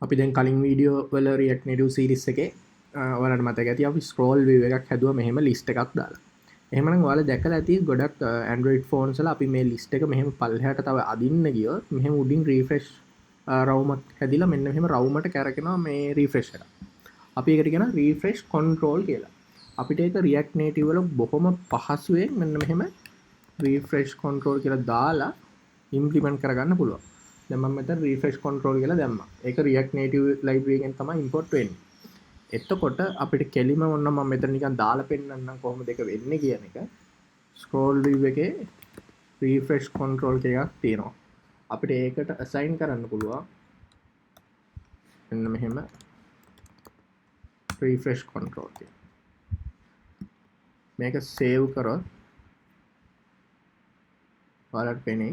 අපි දැන් කලින් වීඩියෝ වල React Native series එකේ ඔයාලට මතක ඇති අපි scroll view එකක් හැදුවා මෙහෙම list එකක් දාලා. එහෙමනම් ඔයාලා දැකලා ඇති ගොඩක් Android phones වල අපි මේ list එක මෙහෙම පල්ලෙහාට තව අදින්න ගියොත් මෙහෙම උඩින් refresh රවුමක් හැදිලා මෙන්න මෙහෙම රවුමට කැරකෙනවා මේ refresh එක. අපි ඒකට කියනවා refresh control කියලා. අපිට ඒක React Native වල බොහොම පහසුවෙන් මෙන්න මෙහෙම refresh control කියලා දාලා implement කරගන්න පුළුවන්. දැන් මම මෙතන refresh control කියලා දැම්මා. ඒක React Native library එකෙන් තමයි import වෙන්නේ. එතකොට අපිට කෙලිම ඔන්න මම මෙතන නිකන් දාලා පෙන්නන්නම් කොහොමද ඒක වෙන්නේ කියන එක. scroll view එකේ refresh control එකක් තියෙනවා. අපිට ඒකට assign කරන්න පුළුවන්. මෙන්න මෙහෙම refresh control එක. මේක save කරොත් ඔයාලට පෙනේ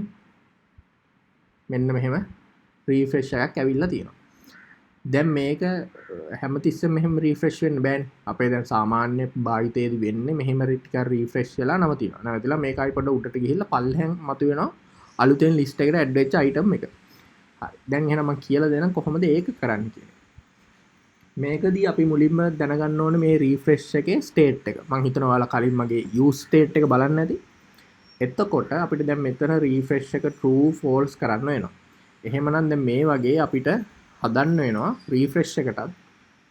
මෙන්න මෙහෙම refresh එකක් ඇවිල්ලා තියෙනවා. දැන් මේක හැමතිස්සෙම මෙහෙම refresh වෙන්න බෑනේ. අපේ දැන් සාමාන්‍ය භාවිතයේදී වෙන්නේ මෙහෙම ටිකක් refresh වෙලා නවතිනවා. නැවතිලා මේක ආයි පොඩ්ඩ උඩට ගිහිල්ලා පල්ලෙහෙන් මතුවෙනවා අලුතෙන් list එකට add වෙච්ච item එක. හරි. දැන් එහෙනම් මම කියලා දෙන්නම් කොහොමද ඒක කරන්නේ කියලා. මේකදී අපි මුලින්ම දැනගන්න ඕනේ මේ refresh එකේ state එක. මම හිතනවා ඔයාලා කලින් මගේ use state එක බලන්න ඇති. එතකොට අපිට දැන් මෙතන refresh එක true false කරන්න වෙනවා. එහෙමනම් දැන් මේ වගේ අපිට හදන්න වෙනවා refresh එකටත්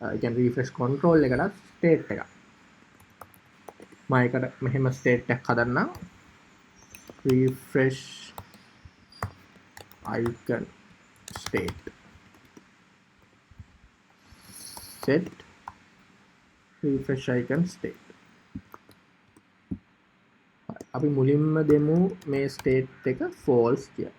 ඒ කියන්නේ refresh control එකටත් state එකක්. මම ඒකට මෙහෙම state එකක් හදන්නම්. refresh icon state set refresh icon state. අපි මුලින්ම දෙමු මේ state එක false කියලා.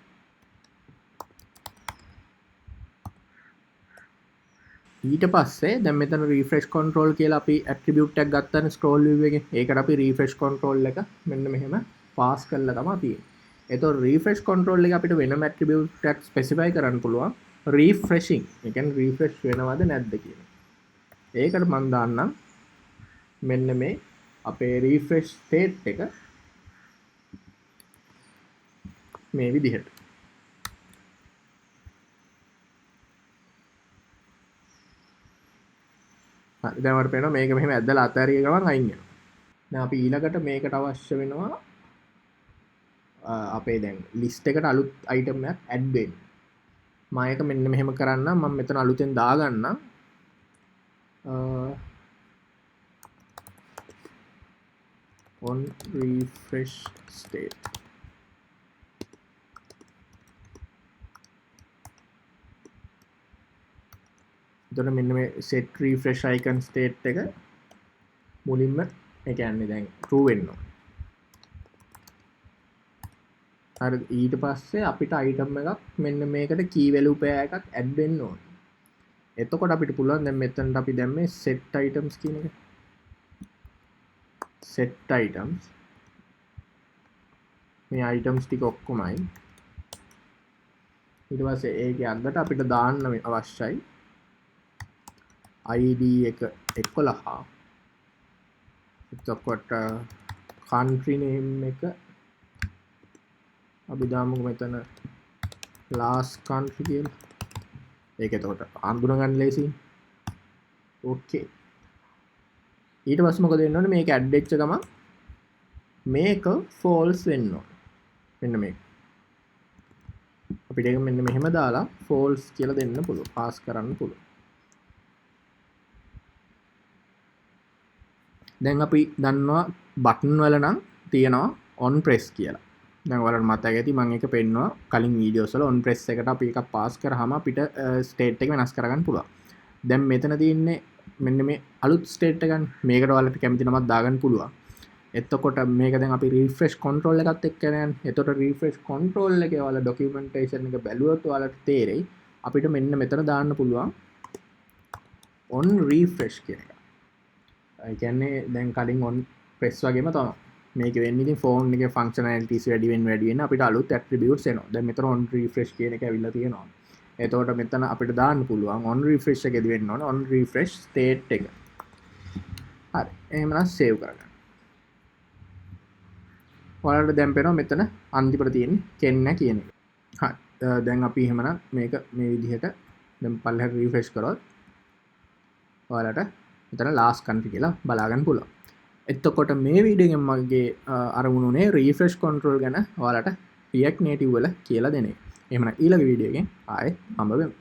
ඊට පස්සේ දැන් මෙතන refresh control කියලා අපි attribute එකක් ගත්තානේ scroll view එකේ. ඒකට අපි refresh control එක මෙන්න මෙහෙම pass කරලා තමයි තියෙන්නේ. එතකොට refresh control එක අපිට වෙනම attribute එකක් specify කරන්න පුළුවන් refreshing. ඒ කියන්නේ refresh වෙනවද නැද්ද කියන එක. ඒකට මම දාන්නම් මෙන්න මේ අපේ refresh state එක මේ විදිහට. හරි දැන් අපිට පේනවා මේක මෙහෙම ඇදලා අතහැරිය ගමන් අයින් වෙනවා. දැන් අපි ඊළඟට මේකට අවශ්‍ය වෙනවා අපේ දැන් list එකට අලුත් item එකක් add වෙන්න. මම ඒක මෙන්න මෙහෙම කරන්නම්. මම මෙතන අලුතෙන් දාගන්නම්. on refresh state. එතකොට මෙන්න මේ set refresh icon state එක මුලින්ම ඒ කියන්නේ දැන් true වෙන්න ඕන. හරි ඊට පස්සේ අපිට item එකක් මෙන්න මේකට key value pair එකක් add වෙන්න ඕන. එතකොට අපිට පුළුවන් දැන් මෙතනට අපි දැම්මේ set items කියන එක. set items මේ items ටික ඔක්කොමයි. ඊට පස්සේ ඒකේ අගට අපිට දාන්න අවශ්‍යයි ID එක 11. එතකොට country name එක අපි දාමුකෝ මෙතන last country කියලා. ඒක එතකොට අඳුන ගන්න ලේසියි. ඕකේ. ඊට පස්සේ මොකද වෙන්න ඕනේ මේක add වෙච්ච ගමන් මේක false වෙන්න ඕනේ. මෙන්න මේක. අපිට ඒක මෙන්න මෙහෙම දාලා false කියලා දෙන්න පුළුවන්. pass කරන්න පුළුවන්. දැන් අපි දන්නවා බටන් වල නම් තියෙනවා on press කියලා. දැන් ඔයාලට මතක ඇති මම ඒක පෙන්නවා කලින් වීඩියෝස් වල on press එකට අපි එකක් පාස් කරාම අපිට state එක වෙනස් කරගන්න පුළුවන්. දැන් මෙතන තියෙන්නේ මෙන්න මේ අලුත් state එකක්. මේකට ඔයාලට කැමති නමක් දාගන්න පුළුවන්. එතකොට මේක දැන් අපි refresh control එකත් එක්ක යන්නේ. එතකොට refresh control එකේ ඔයාලා documentation එක බැලුවොත් ඔයාලට තේරෙයි අපිට මෙන්න මෙතන දාන්න පුළුවන් on refresh කියන එක. ඒ කියන්නේ දැන් කලින් on press වගේම තමයි. මේක වෙන්නේ ඉතින් phone එකේ functionalities වැඩි වෙන්න අපිට අලුත් attributes එනවා. දැන් මෙතන on refresh කියන එක ඇවිල්ලා තියෙනවා. එතකොට මෙතන අපිට දාන්න පුළුවන් on refresh එකේදී වෙන්න ඕන on refresh state එක. හරි. එහෙමනම් save කරගන්න. ඔයාලට දැන් පේනවා මෙතන අන්තිමට තියෙන්නේ කෙන්න කියන එක. හරි. දැන් අපි එහෙමනම් මේක මේ විදිහට දැන් පල්ලෙහාට රිෆ්‍රෙෂ් කරොත් ඔයාලට මෙතන ලාස්ට් කන්ට්‍රි කියලා බලාගන්න පුළුවන්. එතකොට මේ වීඩියෝ එකෙන් මගේ අරමුණුනේ රිෆ්‍රෙෂ් කන්ට්‍රෝල් ගැන ඔයාලට React Native වල කියලා දෙන එක. එහෙනම් ඊළඟ වීඩියෝ එකෙන් ආයෙ හම්බ වෙමු.